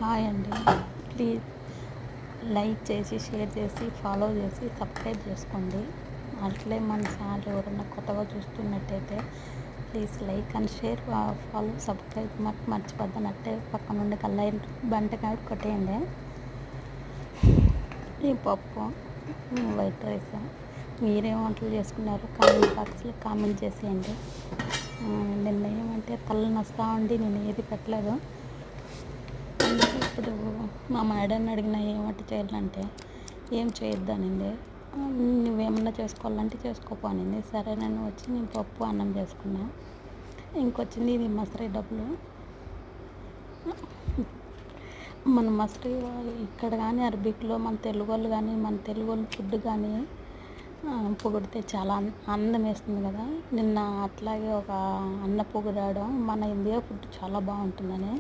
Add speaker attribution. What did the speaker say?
Speaker 1: Hi అండి. Please like చేసి, share చేసి, ఫాలో చేసి, సబ్స్క్రైబ్ చేసుకోండి. అట్లే మన ఛానల్ ఎవరైనా కొత్తగా చూస్తున్నట్టయితే please like and share, follow, subscribe మర్చిపోద్దనట్టే పక్కన నుండి బంటకాయ కొట్టేయండి. ఈ పప్పు, వైట్ రైస్, మీరేం వంటలు చేసుకున్నారు కామెంట్ బాక్స్లో కామెంట్ చేసేయండి. నిన్న ఏమంటే తల నొస్తా ఉండి నేను ఏది పెట్టలేదు. ఇప్పుడు మా మేడని అడిగిన ఏం వంట చేయాలంటే ఏం చేయొద్దనింది. నువ్వేమన్నా చేసుకోవాలంటే చేసుకోపోనింది. సరే నేను వచ్చి నేను పప్పు అన్నం చేసుకున్నా. ఇంకొచ్చింది ఇది మసరి డబ్బులు. మన మసరి ఇక్కడ కానీ అరబిక్లో మన తెలుగు వాళ్ళు కానీ మన తెలుగు వాళ్ళు ఫుడ్ కానీ పొగిడితే చాలా ఆనందం వేస్తుంది కదా. నిన్న అట్లాగే ఒక అన్న పొగిడాడు మన ఇండియా ఫుడ్ చాలా బాగుంటుందని.